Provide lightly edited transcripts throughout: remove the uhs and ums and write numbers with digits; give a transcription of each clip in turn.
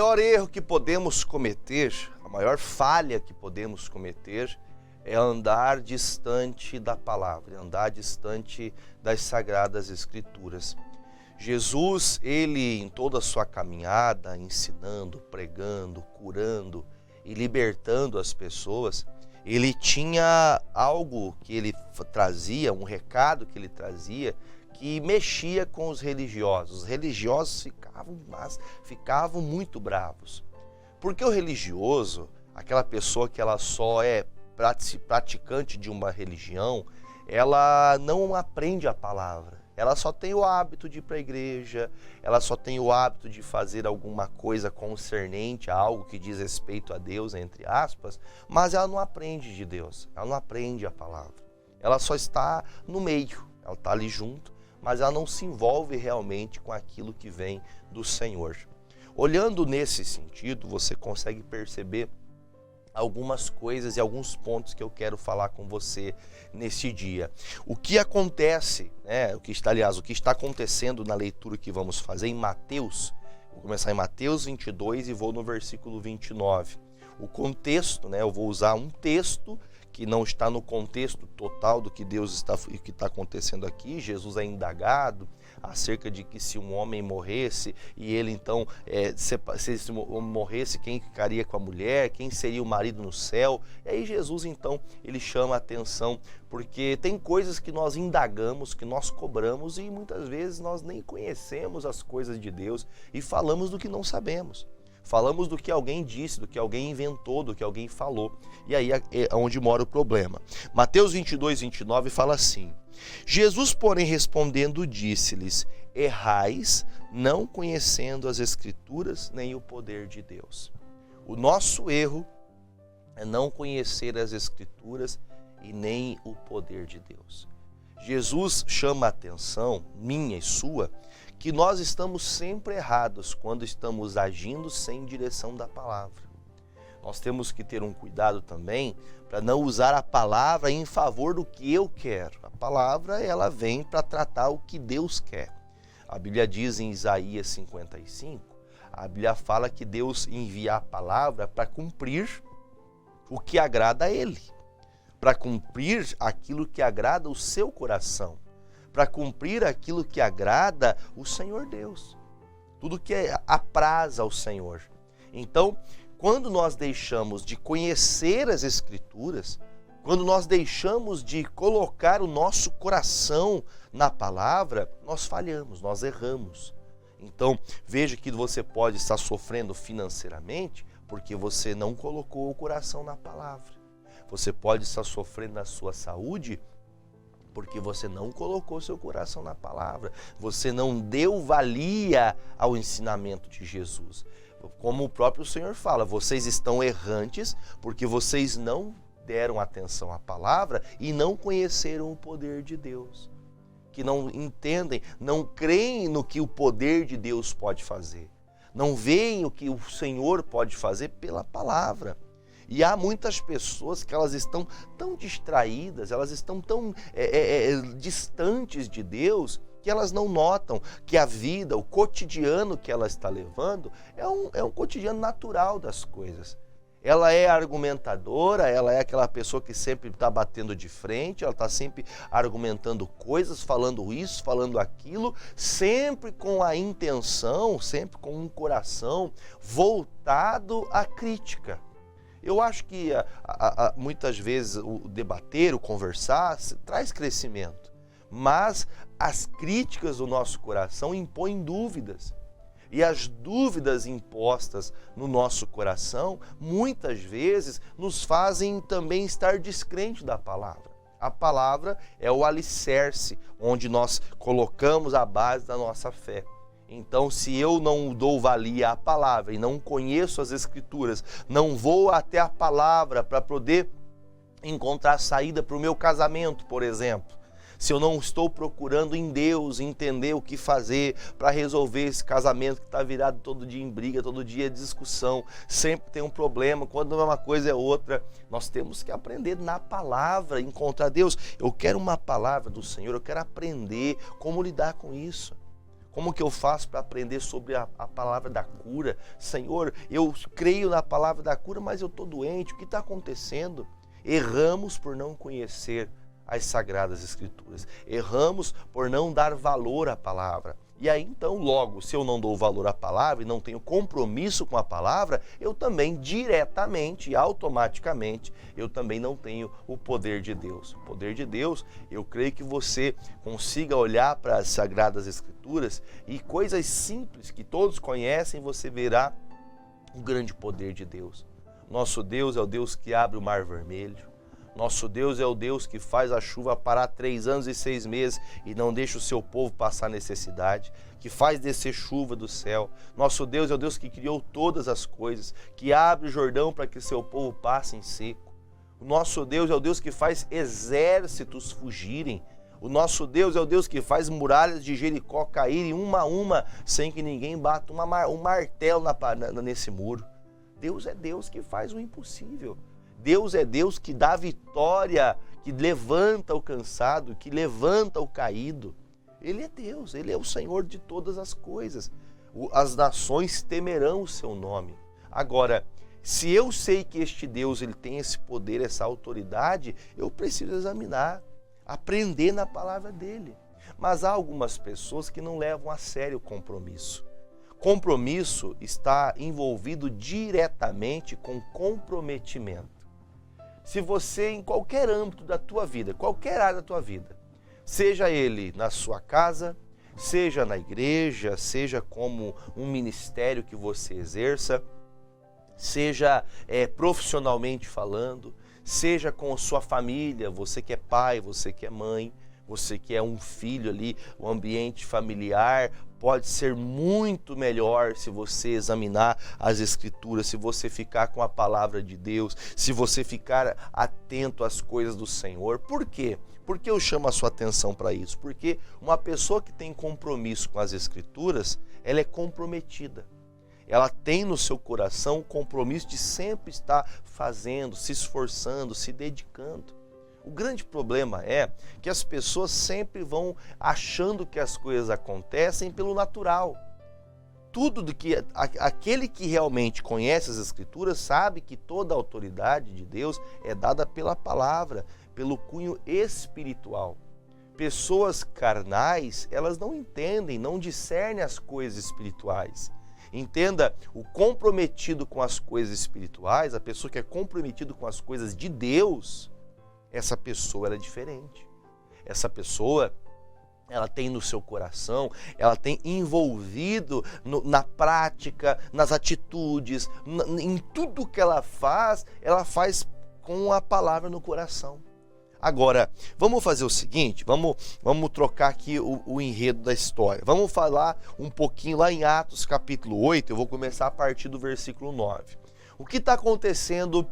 maior erro que podemos cometer, a maior falha que podemos cometer é andar distante da palavra, andar distante das Sagradas Escrituras. Jesus, ele em toda a sua caminhada, ensinando, pregando, curando e libertando as pessoas, ele tinha algo que ele trazia, um recado que ele trazia, que mexia com os religiosos. Os religiosos ficavam muito bravos. Porque o religioso, aquela pessoa que ela só é praticante de uma religião, ela não aprende a palavra. Ela só tem o hábito de ir para a igreja, ela só tem o hábito de fazer alguma coisa concernente a algo que diz respeito a Deus, entre aspas, mas ela não aprende de Deus, ela não aprende a palavra. Ela só está no meio, ela está ali junto, mas ela não se envolve realmente com aquilo que vem do Senhor. Olhando nesse sentido, você consegue perceber algumas coisas e alguns pontos que eu quero falar com você nesse dia. O que acontece, o que está acontecendo na leitura que vamos fazer em Mateus, vou começar em Mateus 22 e vou no versículo 29. O contexto, eu vou usar um texto que não está no contexto total do que que está acontecendo aqui. Jesus é indagado acerca de que se um homem morresse e ele então, se esse homem morresse, quem ficaria com a mulher, quem seria o marido no céu? E aí Jesus então, ele chama a atenção, porque tem coisas que nós indagamos, que nós cobramos e muitas vezes nós nem conhecemos as coisas de Deus e falamos do que não sabemos. Falamos do que alguém disse, do que alguém inventou, do que alguém falou. E aí é onde mora o problema. Mateus 22, 29 fala assim: Jesus, porém, respondendo, disse-lhes: errais, não conhecendo as Escrituras nem o poder de Deus. O nosso erro é não conhecer as Escrituras e nem o poder de Deus. Jesus chama a atenção, minha e sua, que nós estamos sempre errados quando estamos agindo sem direção da palavra. Nós temos que ter um cuidado também para não usar a palavra em favor do que eu quero. A palavra, ela vem para tratar o que Deus quer. A Bíblia diz em Isaías 55, a Bíblia fala que Deus envia a palavra para cumprir o que agrada a Ele, para cumprir aquilo que agrada o seu coração, para cumprir aquilo que agrada o Senhor Deus, tudo que apraz ao Senhor. Então, quando nós deixamos de conhecer as Escrituras, quando nós deixamos de colocar o nosso coração na palavra, nós falhamos, nós erramos. Então, veja que você pode estar sofrendo financeiramente porque você não colocou o coração na palavra. Você pode estar sofrendo na sua saúde porque você não colocou seu coração na palavra. Você não deu valia ao ensinamento de Jesus. Como o próprio Senhor fala, vocês estão errantes porque vocês não deram atenção à palavra e não conheceram o poder de Deus. Que não entendem, não creem no que o poder de Deus pode fazer. Não veem o que o Senhor pode fazer pela palavra. E há muitas pessoas que elas estão tão distraídas, elas estão tão distantes de Deus, que elas não notam que a vida, o cotidiano que ela está levando, é um cotidiano natural das coisas. Ela é argumentadora, ela é aquela pessoa que sempre está batendo de frente, ela está sempre argumentando coisas, falando isso, falando aquilo, sempre com a intenção, sempre com um coração voltado à crítica. Eu acho que muitas vezes o debater, o conversar, traz crescimento, mas as críticas do nosso coração impõem dúvidas. E as dúvidas impostas no nosso coração, muitas vezes, nos fazem também estar descrente da palavra. A palavra é o alicerce, onde nós colocamos a base da nossa fé. Então, se eu não dou valia à palavra e não conheço as Escrituras, não vou até a palavra para poder encontrar saída para o meu casamento, por exemplo, se eu não estou procurando em Deus entender o que fazer para resolver esse casamento que está virado todo dia em briga, todo dia em discussão, sempre tem um problema, quando uma coisa é outra, nós temos que aprender na palavra, encontrar Deus. Eu quero uma palavra do Senhor, eu quero aprender como lidar com isso. Como que eu faço para aprender sobre a palavra da cura? Senhor, eu creio na palavra da cura, mas eu estou doente. O que está acontecendo? Erramos por não conhecer as Sagradas Escrituras. Erramos por não dar valor à palavra. E aí então, logo, se eu não dou valor à palavra e não tenho compromisso com a palavra, eu também diretamente e automaticamente, eu também não tenho o poder de Deus. O poder de Deus, eu creio que você consiga olhar para as Sagradas Escrituras e coisas simples que todos conhecem, você verá o grande poder de Deus. Nosso Deus é o Deus que abre o mar vermelho. Nosso Deus é o Deus que faz a chuva parar 3 anos e 6 meses e não deixa o seu povo passar necessidade, que faz descer chuva do céu. Nosso Deus é o Deus que criou todas as coisas, que abre o Jordão para que o seu povo passe em seco. O nosso Deus é o Deus que faz exércitos fugirem. O nosso Deus é o Deus que faz muralhas de Jericó caírem uma a uma, sem que ninguém bata um martelo nesse muro. Deus é Deus que faz o impossível. Deus é Deus que dá vitória, que levanta o cansado, que levanta o caído. Ele é Deus, Ele é o Senhor de todas as coisas. As nações temerão o seu nome. Agora, se eu sei que este Deus ele tem esse poder, essa autoridade, eu preciso examinar, aprender na palavra dele. Mas há algumas pessoas que não levam a sério o compromisso. Compromisso está envolvido diretamente com comprometimento. Se você, em qualquer âmbito da tua vida, qualquer área da tua vida, seja ele na sua casa, seja na igreja, seja como um ministério que você exerça, seja profissionalmente falando, seja com a sua família, você que é pai, você que é mãe, você que é um filho ali, o ambiente familiar pode ser muito melhor se você examinar as Escrituras, se você ficar com a palavra de Deus, se você ficar atento às coisas do Senhor. Por quê? Por que eu chamo a sua atenção para isso? Porque uma pessoa que tem compromisso com as Escrituras, ela é comprometida. Ela tem no seu coração o compromisso de sempre estar fazendo, se esforçando, se dedicando. O grande problema é que as pessoas sempre vão achando que as coisas acontecem pelo natural. Tudo do que aquele que realmente conhece as Escrituras sabe que toda a autoridade de Deus é dada pela palavra, pelo cunho espiritual. Pessoas carnais, elas não entendem, não discernem as coisas espirituais. Entenda, o comprometido com as coisas espirituais, a pessoa que é comprometido com as coisas de Deus, essa pessoa ela é diferente. Essa pessoa, ela tem no seu coração, ela tem envolvido na prática, nas atitudes, em tudo que ela faz com a palavra no coração. Agora, vamos fazer o seguinte, vamos trocar aqui o enredo da história. Vamos falar um pouquinho lá em Atos capítulo 8, eu vou começar a partir do versículo 9. O que está acontecendo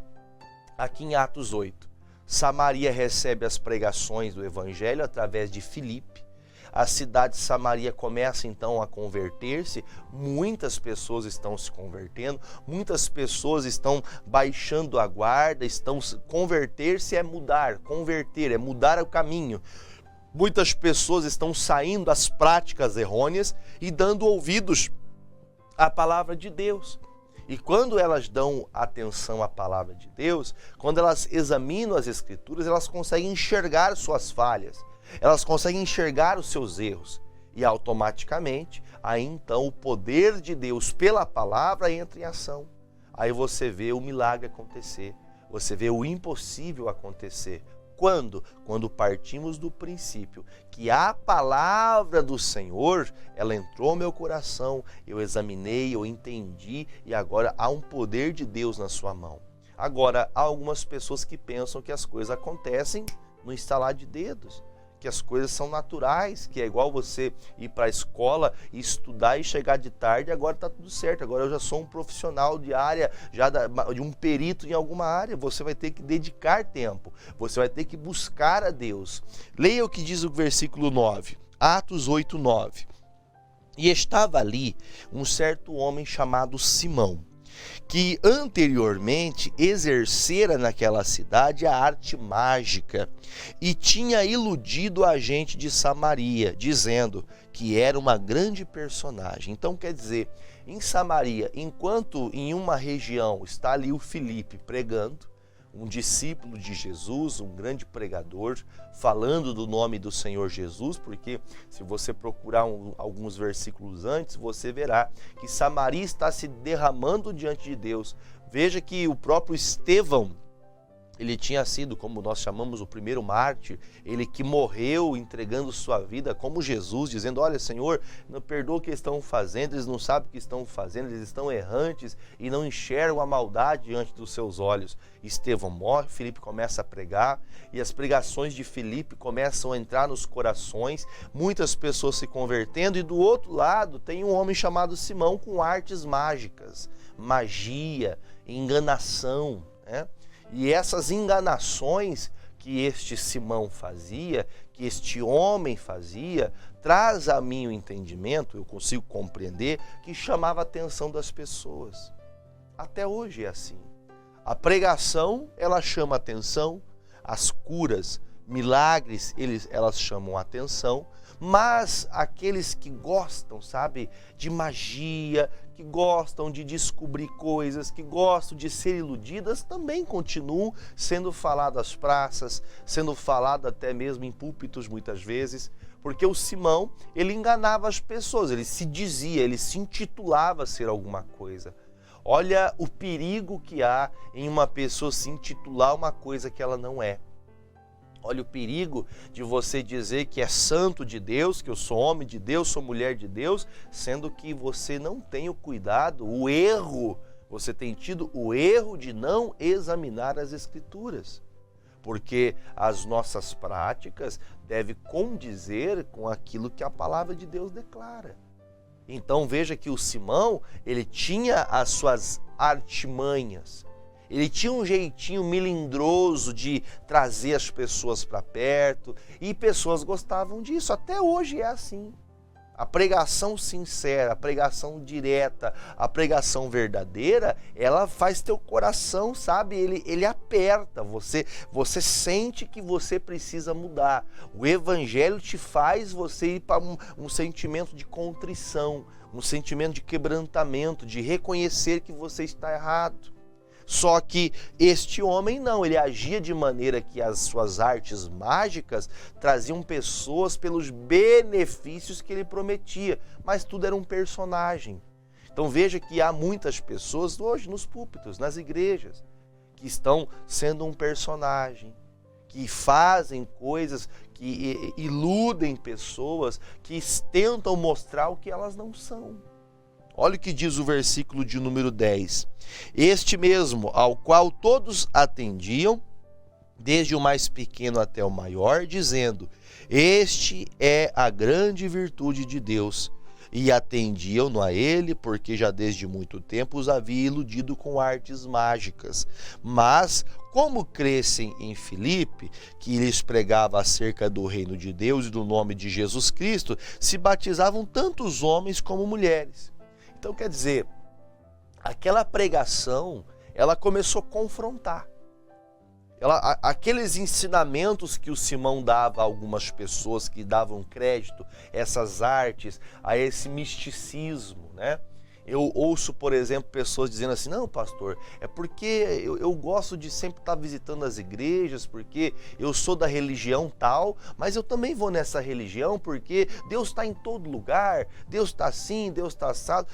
aqui em Atos 8? Samaria recebe as pregações do Evangelho através de Filipe. A cidade de Samaria começa então a converter-se, muitas pessoas estão se convertendo, muitas pessoas estão baixando a guarda, converter-se é mudar, converter é mudar o caminho. Muitas pessoas estão saindo das práticas errôneas e dando ouvidos à palavra de Deus. E quando elas dão atenção à palavra de Deus, quando elas examinam as Escrituras, elas conseguem enxergar suas falhas, elas conseguem enxergar os seus erros. E automaticamente, aí então o poder de Deus pela palavra entra em ação. Aí você vê o milagre acontecer, você vê o impossível acontecer. Quando? Quando partimos do princípio que a palavra do Senhor, ela entrou no meu coração, eu examinei, eu entendi e agora há um poder de Deus na sua mão. Agora, há algumas pessoas que pensam que as coisas acontecem no estalar de dedos, que as coisas são naturais, que é igual você ir para a escola e estudar e chegar de tarde, agora está tudo certo, agora eu já sou um profissional de área, de um perito em alguma área. Você vai ter que dedicar tempo, você vai ter que buscar a Deus. Leia o que diz o versículo 9, Atos 8, 9. E estava ali um certo homem chamado Simão, que anteriormente exercera naquela cidade a arte mágica e tinha iludido a gente de Samaria, dizendo que era uma grande personagem. Então, quer dizer, em Samaria, enquanto em uma região está ali o Filipe pregando, um discípulo de Jesus, um grande pregador, falando do nome do Senhor Jesus, porque se você procurar alguns versículos antes, você verá que Samaria está se derramando diante de Deus. Veja que o próprio Estevão, ele tinha sido, como nós chamamos, o primeiro mártir, ele que morreu entregando sua vida como Jesus, dizendo: olha, Senhor, não perdoa o que estão fazendo, eles não sabem o que estão fazendo, eles estão errantes e não enxergam a maldade diante dos seus olhos. Estevão morre, Filipe começa a pregar e as pregações de Filipe começam a entrar nos corações, muitas pessoas se convertendo, e do outro lado tem um homem chamado Simão com artes mágicas, magia, enganação, né? E essas enganações que este Simão fazia, que este homem fazia, traz a mim o entendimento, eu consigo compreender, que chamava a atenção das pessoas. Até hoje é assim. A pregação, ela chama a atenção, as curas, milagres, elas chamam a atenção, mas aqueles que gostam, sabe, de magia, que gostam de descobrir coisas, que gostam de ser iludidas, também continuam sendo faladas às praças, sendo falado até mesmo em púlpitos muitas vezes, porque o Simão, ele enganava as pessoas, ele se dizia, ele se intitulava ser alguma coisa. Olha o perigo que há em uma pessoa se intitular uma coisa que ela não é. Olha o perigo de você dizer que é santo de Deus, que eu sou homem de Deus, sou mulher de Deus, sendo que você não tem o cuidado, o erro, você tem tido o erro de não examinar as Escrituras. Porque as nossas práticas devem condizer com aquilo que a palavra de Deus declara. Então veja que o Simão, ele tinha as suas artimanhas. Ele tinha um jeitinho melindroso de trazer as pessoas para perto e pessoas gostavam disso. Até hoje é assim. A pregação sincera, a pregação direta, a pregação verdadeira, ela faz teu coração, sabe? Ele aperta, você sente que você precisa mudar. O evangelho te faz você ir para um sentimento de contrição, um sentimento de quebrantamento, de reconhecer que você está errado. Só que este homem não, ele agia de maneira que as suas artes mágicas traziam pessoas pelos benefícios que ele prometia, mas tudo era um personagem. Então veja que há muitas pessoas hoje nos púlpitos, nas igrejas, que estão sendo um personagem, que fazem coisas, que iludem pessoas, que tentam mostrar o que elas não são. Olha o que diz o versículo de número 10. Este mesmo, ao qual todos atendiam, desde o mais pequeno até o maior, dizendo: este é a grande virtude de Deus. E atendiam-no a ele, porque já desde muito tempo os havia iludido com artes mágicas. Mas, como crescem em Filipe, que lhes pregava acerca do reino de Deus e do nome de Jesus Cristo, se batizavam tanto os homens como mulheres. Então, quer dizer, aquela pregação, ela começou a confrontar. Aqueles ensinamentos que o Simão dava a algumas pessoas que davam crédito, essas artes, a esse misticismo, né? Eu ouço, por exemplo, pessoas dizendo assim: não, pastor, é porque eu gosto de sempre estar visitando as igrejas, porque eu sou da religião tal, mas eu também vou nessa religião porque Deus está em todo lugar, Deus está assim, Deus está assado.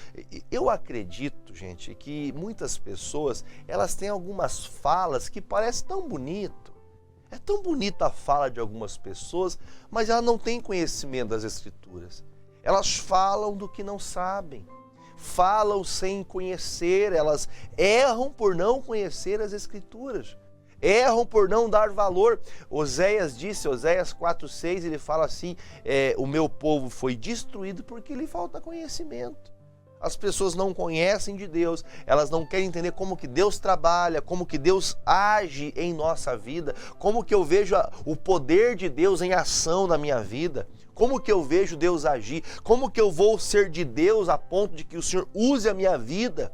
Eu acredito, gente, que muitas pessoas, elas têm algumas falas que parecem tão bonito. É tão bonita a fala de algumas pessoas, mas elas não têm conhecimento das Escrituras. Elas falam do que não sabem. Falam sem conhecer, elas erram por não conhecer as Escrituras, erram por não dar valor. Oséias disse, Oséias 4,6, ele fala assim: o meu povo foi destruído porque lhe falta conhecimento. As pessoas não conhecem de Deus, elas não querem entender como que Deus trabalha, como que Deus age em nossa vida, como que eu vejo o poder de Deus em ação na minha vida, como que eu vejo Deus agir, como que eu vou ser de Deus a ponto de que o Senhor use a minha vida.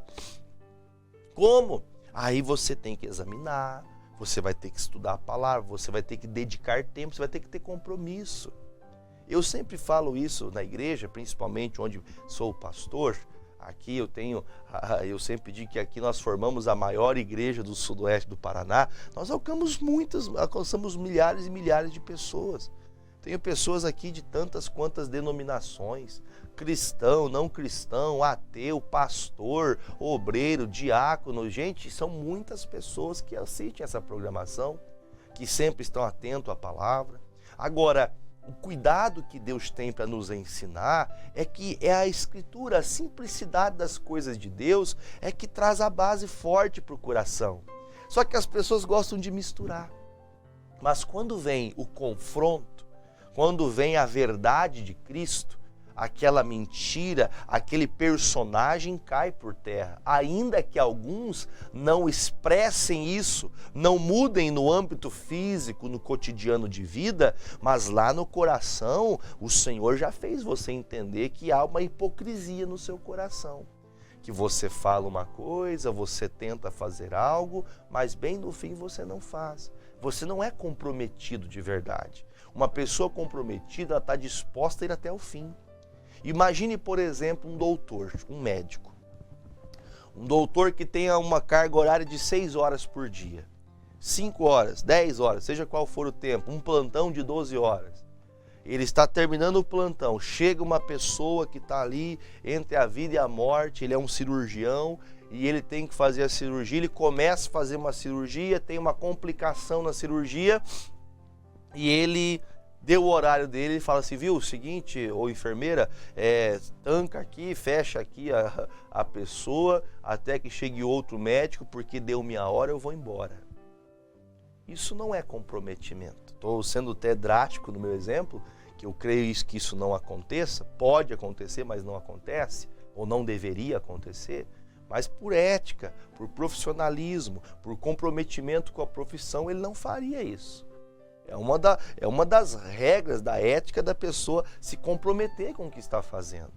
Como? Aí você tem que examinar, você vai ter que estudar a palavra, você vai ter que dedicar tempo, você vai ter que ter compromisso. Eu sempre falo isso na igreja, principalmente onde sou pastor. Aqui eu sempre digo que aqui nós formamos a maior igreja do sudoeste do Paraná. Nós alcançamos milhares e milhares de pessoas. Tenho pessoas aqui de tantas quantas denominações, cristão, não cristão, ateu, pastor, obreiro, diácono. Gente, são muitas pessoas que assistem essa programação, que sempre estão atentos à palavra. Agora, o cuidado que Deus tem para nos ensinar é que é a Escritura, a simplicidade das coisas de Deus é que traz a base forte para o coração. Só que as pessoas gostam de misturar. Mas quando vem o confronto, quando vem a verdade de Cristo, aquela mentira, aquele personagem cai por terra. Ainda que alguns não expressem isso, não mudem no âmbito físico, no cotidiano de vida, mas lá no coração, o Senhor já fez você entender que há uma hipocrisia no seu coração. Que você fala uma coisa, você tenta fazer algo, mas bem no fim você não faz. Você não é comprometido de verdade. Uma pessoa comprometida, ela está disposta a ir até o fim. Imagine, por exemplo, um doutor, um médico. Um doutor que tenha uma carga horária de 6 horas por dia. 5 horas, 10 horas, seja qual for o tempo, um plantão de 12 horas. Ele está terminando o plantão, chega uma pessoa que está ali entre a vida e a morte, ele é um cirurgião e ele tem que fazer a cirurgia, ele começa a fazer uma cirurgia, tem uma complicação na cirurgia e ele deu o horário dele e fala assim, viu, o seguinte, ô enfermeira, tanca aqui, fecha aqui a pessoa até que chegue outro médico, porque deu minha hora, eu vou embora. Isso não é comprometimento. Estou sendo até drástico no meu exemplo, que eu creio que isso não aconteça, pode acontecer, mas não acontece, ou não deveria acontecer, mas por ética, por profissionalismo, por comprometimento com a profissão, ele não faria isso. É uma das regras da ética da pessoa se comprometer com o que está fazendo.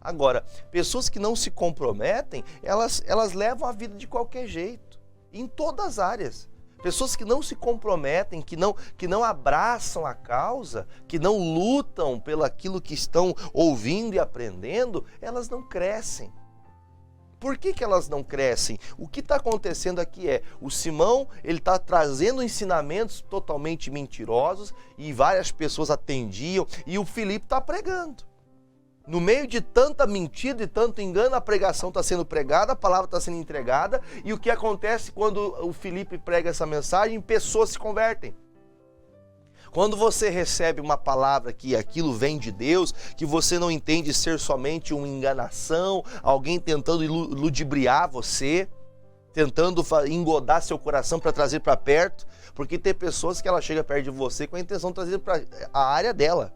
Agora, pessoas que não se comprometem, elas levam a vida de qualquer jeito, em todas as áreas. Pessoas que não se comprometem, que não abraçam a causa, que não lutam pelo aquilo que estão ouvindo e aprendendo, elas não crescem. Por que elas não crescem? O que está acontecendo aqui o Simão, ele está trazendo ensinamentos totalmente mentirosos e várias pessoas atendiam e o Filipe está pregando. No meio de tanta mentira e tanto engano, a pregação está sendo pregada, a palavra está sendo entregada e o que acontece quando o Filipe prega essa mensagem? Pessoas se convertem. Quando você recebe uma palavra que aquilo vem de Deus, que você não entende ser somente uma enganação, alguém tentando ludibriar você, tentando engodar seu coração para trazer para perto, porque tem pessoas que ela chega perto de você com a intenção de trazer para a área dela.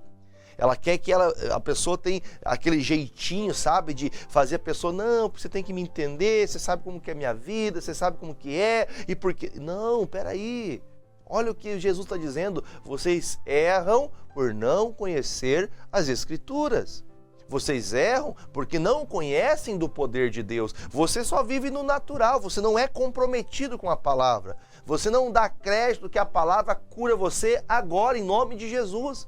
Ela quer que a pessoa tenha aquele jeitinho, sabe, de fazer a pessoa, não, você tem que me entender, você sabe como que é a minha vida, você sabe como que é, e por quê? Não, peraí. Olha o que Jesus está dizendo, vocês erram por não conhecer as Escrituras. Vocês erram porque não conhecem do poder de Deus. Você só vive no natural, você não é comprometido com a palavra. Você não dá crédito que a palavra cura você agora, em nome de Jesus.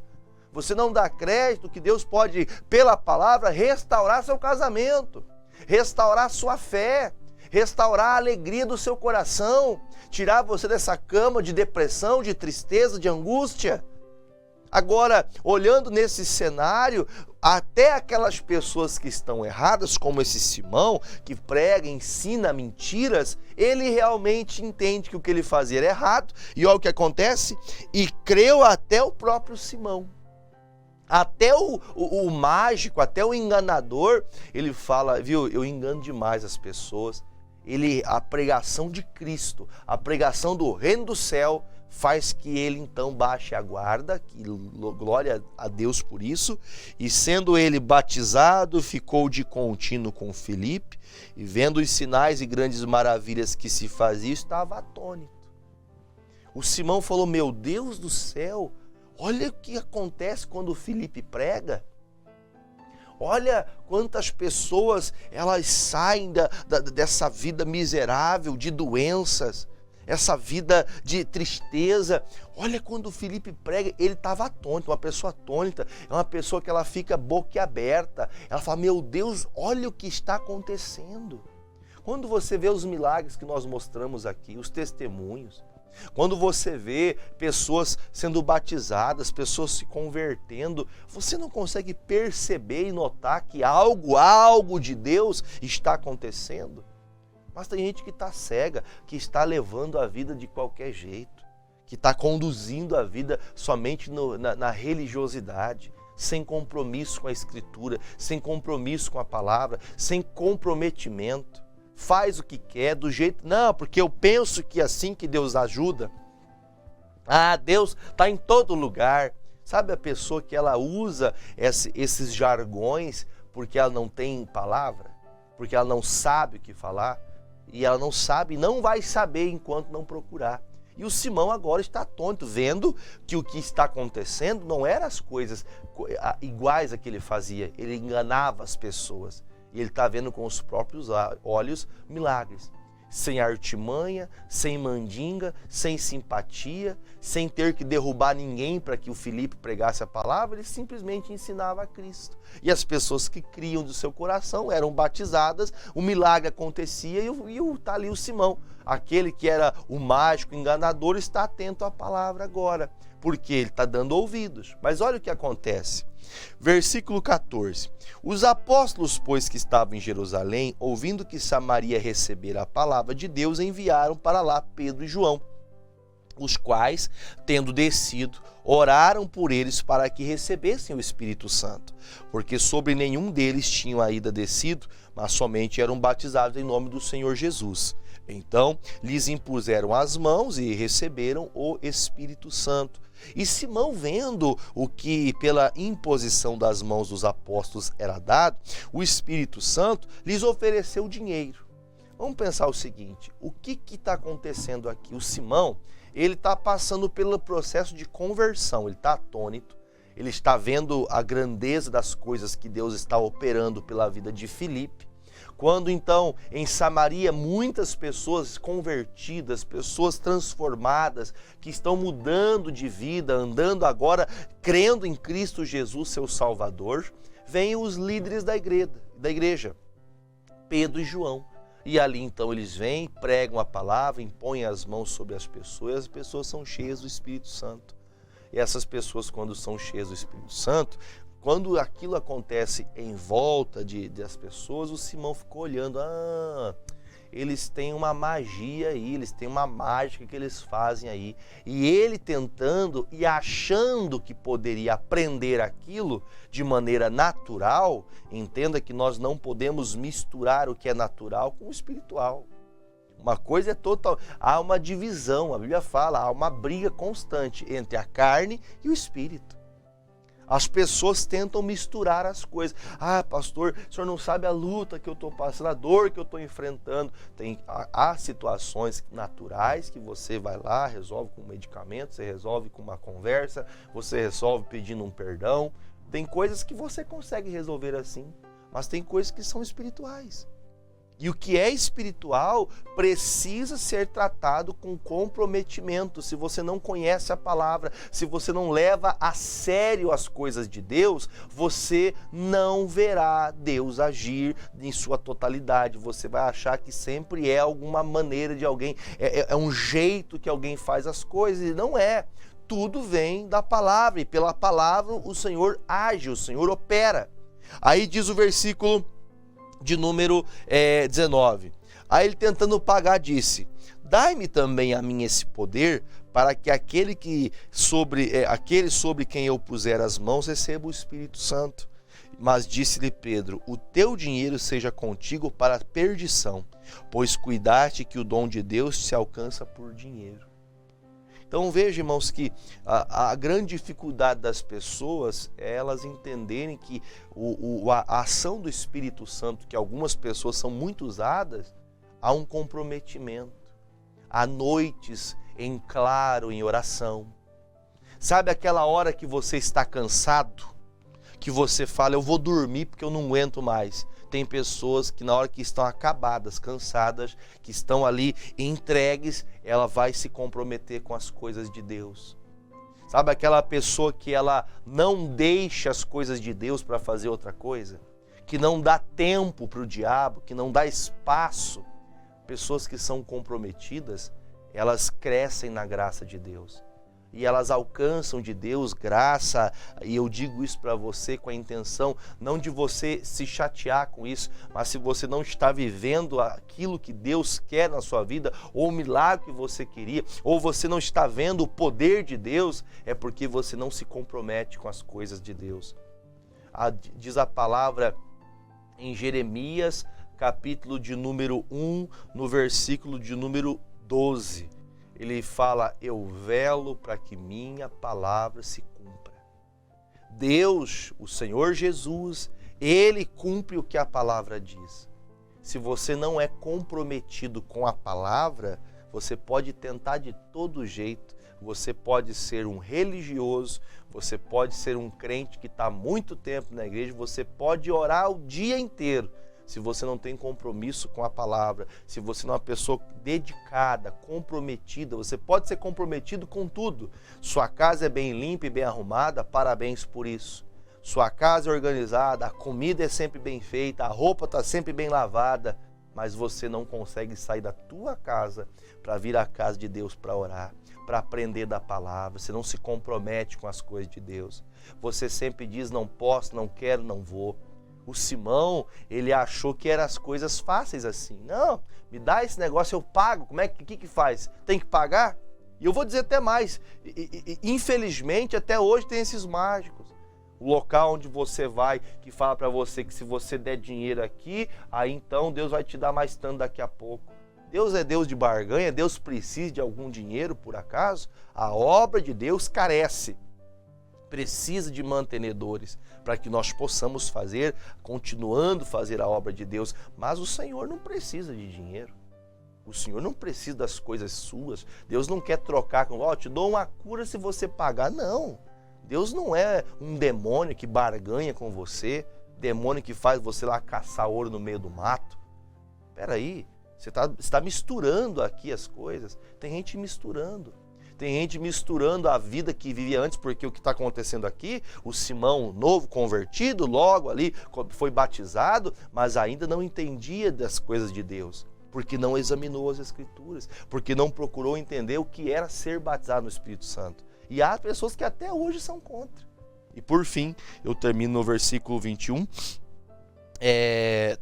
Você não dá crédito que Deus pode, pela palavra, restaurar seu casamento, restaurar sua fé, restaurar a alegria do seu coração, tirar você dessa cama de depressão, de tristeza, de angústia. Agora, olhando nesse cenário, até aquelas pessoas que estão erradas, como esse Simão, que prega, ensina mentiras, ele realmente entende que o que ele fazia era errado, e olha o que acontece, e creu até o próprio Simão. Até o mágico, até o enganador, ele fala, viu, eu engano demais as pessoas. A pregação de Cristo, a pregação do reino do céu, faz que ele então baixe a guarda, que glória a Deus por isso, e sendo ele batizado, ficou de contínuo com Filipe, e vendo os sinais e grandes maravilhas que se faziam, estava atônito. O Simão falou, meu Deus do céu, olha o que acontece quando o Filipe prega. Olha quantas pessoas elas saem dessa vida miserável, de doenças, essa vida de tristeza. Olha, quando o Felipe prega, ele estava atônito, uma pessoa atônita, é uma pessoa que ela fica boquiaberta, ela fala, meu Deus, olha o que está acontecendo. Quando você vê os milagres que nós mostramos aqui, os testemunhos, quando você vê pessoas sendo batizadas, pessoas se convertendo, você não consegue perceber e notar que algo de Deus está acontecendo? Mas tem gente que está cega, que está levando a vida de qualquer jeito, que está conduzindo a vida somente na religiosidade, sem compromisso com a Escritura, sem compromisso com a palavra, sem comprometimento. Faz o que quer, do jeito... Não, porque eu penso que é assim que Deus ajuda. Ah, Deus está em todo lugar. Sabe a pessoa que ela usa esses jargões porque ela não tem palavra? Porque ela não sabe o que falar? E ela não sabe, não vai saber enquanto não procurar. E o Simão agora está atônito, vendo que o que está acontecendo não eram as coisas iguais a que ele fazia. Ele enganava as pessoas. E ele está vendo com os próprios olhos milagres. Sem artimanha, sem mandinga, sem simpatia, sem ter que derrubar ninguém para que o Filipe pregasse a palavra, ele simplesmente ensinava a Cristo. E as pessoas que criam do seu coração eram batizadas, o milagre acontecia e está ali o Simão. Aquele que era o mágico enganador está atento à palavra agora, porque ele está dando ouvidos. Mas olha o que acontece. Versículo 14. Os apóstolos, pois, que estavam em Jerusalém, ouvindo que Samaria recebera a palavra de Deus, enviaram para lá Pedro e João, os quais, tendo descido, oraram por eles para que recebessem o Espírito Santo, porque sobre nenhum deles tinham ainda descido, mas somente eram batizados em nome do Senhor Jesus. Então lhes impuseram as mãos e receberam o Espírito Santo. E Simão, vendo o que pela imposição das mãos dos apóstolos era dado, o Espírito Santo lhes ofereceu dinheiro. Vamos pensar o seguinte, o que está acontecendo aqui? O Simão, ele está passando pelo processo de conversão, ele está atônito, ele está vendo a grandeza das coisas que Deus está operando pela vida de Filipe. Quando então em Samaria muitas pessoas convertidas, pessoas transformadas, que estão mudando de vida, andando agora, crendo em Cristo Jesus, seu Salvador, vêm os líderes da igreja, Pedro e João. E ali então eles vêm, pregam a palavra, impõem as mãos sobre as pessoas, e as pessoas são cheias do Espírito Santo. E essas pessoas, quando são cheias do Espírito Santo, quando aquilo acontece em volta das pessoas, o Simão ficou olhando, eles têm uma magia aí, eles têm uma mágica que eles fazem aí. E ele tentando e achando que poderia aprender aquilo de maneira natural, entenda que nós não podemos misturar o que é natural com o espiritual. Uma coisa é total, há uma divisão, a Bíblia fala, há uma briga constante entre a carne e o espírito. As pessoas tentam misturar as coisas. Ah, pastor, o senhor não sabe a luta que eu estou passando, a dor que eu estou enfrentando. Há situações naturais que você vai lá, resolve com um medicamento, você resolve com uma conversa, você resolve pedindo um perdão. Tem coisas que você consegue resolver assim, mas tem coisas que são espirituais. E o que é espiritual precisa ser tratado com comprometimento. Se você não conhece a palavra, se você não leva a sério as coisas de Deus, você não verá Deus agir em sua totalidade. Você vai achar que sempre é alguma maneira de alguém, é um jeito que alguém faz as coisas, e não é. Tudo vem da palavra, e pela palavra o Senhor age, o Senhor opera. Aí diz o versículo de número 19. Aí ele, tentando pagar, disse: dai-me também a mim esse poder, para que aquele sobre quem eu puser as mãos receba o Espírito Santo. Mas disse-lhe Pedro: o teu dinheiro seja contigo para a perdição, pois cuidaste que o dom de Deus se alcança por dinheiro. Então veja, irmãos, que a grande dificuldade das pessoas é elas entenderem que a ação do Espírito Santo, que algumas pessoas são muito usadas, há um comprometimento. Há noites em claro, em oração. Sabe aquela hora que você está cansado, que você fala, eu vou dormir porque eu não aguento mais. Tem pessoas que na hora que estão acabadas, cansadas, que estão ali entregues, ela vai se comprometer com as coisas de Deus. Sabe aquela pessoa que ela não deixa as coisas de Deus para fazer outra coisa? Que não dá tempo para o diabo, que não dá espaço. Pessoas que são comprometidas, elas crescem na graça de Deus. E elas alcançam de Deus graça, e eu digo isso para você com a intenção, não de você se chatear com isso, mas se você não está vivendo aquilo que Deus quer na sua vida, ou o milagre que você queria, ou você não está vendo o poder de Deus, é porque você não se compromete com as coisas de Deus. Diz a palavra em Jeremias, capítulo de número 1, no versículo de número 12. Ele fala, eu velo para que minha palavra se cumpra. Deus, o Senhor Jesus, Ele cumpre o que a palavra diz. Se você não é comprometido com a palavra, você pode tentar de todo jeito. Você pode ser um religioso, você pode ser um crente que está há muito tempo na igreja, você pode orar o dia inteiro. Se você não tem compromisso com a palavra, se você não é uma pessoa dedicada, comprometida, você pode ser comprometido com tudo. Sua casa é bem limpa e bem arrumada, parabéns por isso. Sua casa é organizada, a comida é sempre bem feita, a roupa está sempre bem lavada, mas você não consegue sair da tua casa para vir à casa de Deus para orar, para aprender da palavra. Você não se compromete com as coisas de Deus. Você sempre diz, não posso, não quero, não vou. O Simão, ele achou que eram as coisas fáceis assim. Não, me dá esse negócio, eu pago. Como é que faz? Tem que pagar? E eu vou dizer até mais. Infelizmente, até hoje tem esses mágicos. O local onde você vai, que fala para você que se você der dinheiro aqui, aí então Deus vai te dar mais tanto daqui a pouco. Deus é Deus de barganha, Deus precisa de algum dinheiro, por acaso? A obra de Deus carece. Precisa de mantenedores para que nós possamos fazer, continuando a fazer a obra de Deus. Mas o Senhor não precisa de dinheiro. O Senhor não precisa das coisas suas. Deus não quer trocar com, te dou uma cura se você pagar. Não. Deus não é um demônio que barganha com você, demônio que faz você lá caçar ouro no meio do mato. Espera aí, você está misturando aqui as coisas. Tem gente misturando. Tem gente misturando a vida que vivia antes, porque o que está acontecendo aqui, o Simão novo convertido, logo ali foi batizado, mas ainda não entendia das coisas de Deus, porque não examinou as Escrituras, porque não procurou entender o que era ser batizado no Espírito Santo. E há pessoas que até hoje são contra. E por fim, eu termino no versículo 21.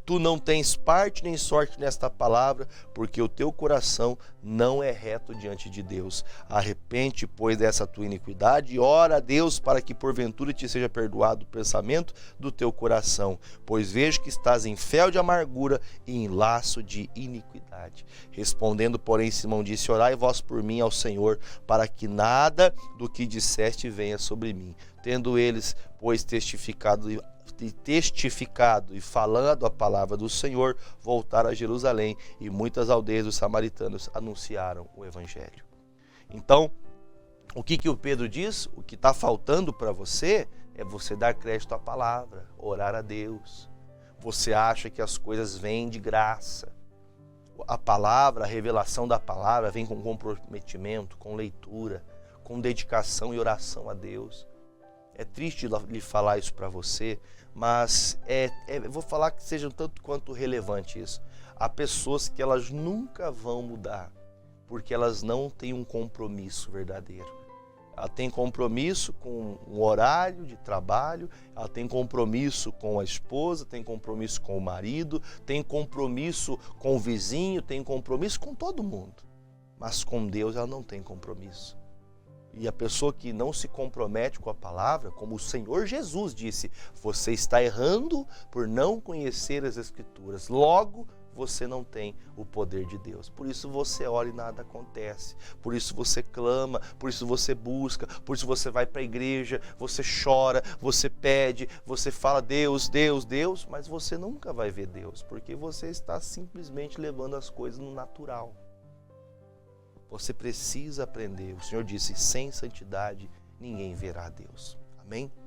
Tu não tens parte nem sorte nesta palavra, porque o teu coração não é reto diante de Deus. Arrepende, pois, dessa tua iniquidade e ora a Deus para que porventura te seja perdoado o pensamento do teu coração, pois vejo que estás em fel de amargura e em laço de iniquidade. Respondendo, porém, Simão disse, orai vós por mim ao Senhor, para que nada do que disseste venha sobre mim. Tendo eles, pois, testificado e falando a palavra do Senhor, voltaram a Jerusalém e muitas aldeias dos samaritanos anunciaram o Evangelho. Então, o que o Pedro diz? O que está faltando para você é você dar crédito à palavra, orar a Deus. Você acha que as coisas vêm de graça. A palavra, a revelação da palavra vem com comprometimento, com leitura, com dedicação e oração a Deus. É triste lhe falar isso para você, mas eu vou falar que seja tanto quanto relevante isso. Há pessoas que elas nunca vão mudar, porque elas não têm um compromisso verdadeiro. Ela tem compromisso com o horário de trabalho, ela tem compromisso com a esposa, tem compromisso com o marido, tem compromisso com o vizinho, tem compromisso com todo mundo. Mas com Deus ela não tem compromisso. E a pessoa que não se compromete com a palavra, como o Senhor Jesus disse, você está errando por não conhecer as Escrituras. Logo, você não tem o poder de Deus. Por isso você ora e nada acontece. Por isso você clama, por isso você busca, por isso você vai para a igreja, você chora, você pede, você fala Deus, Deus, Deus, mas você nunca vai ver Deus, porque você está simplesmente levando as coisas no natural. Você precisa aprender. O Senhor disse, sem santidade ninguém verá Deus. Amém?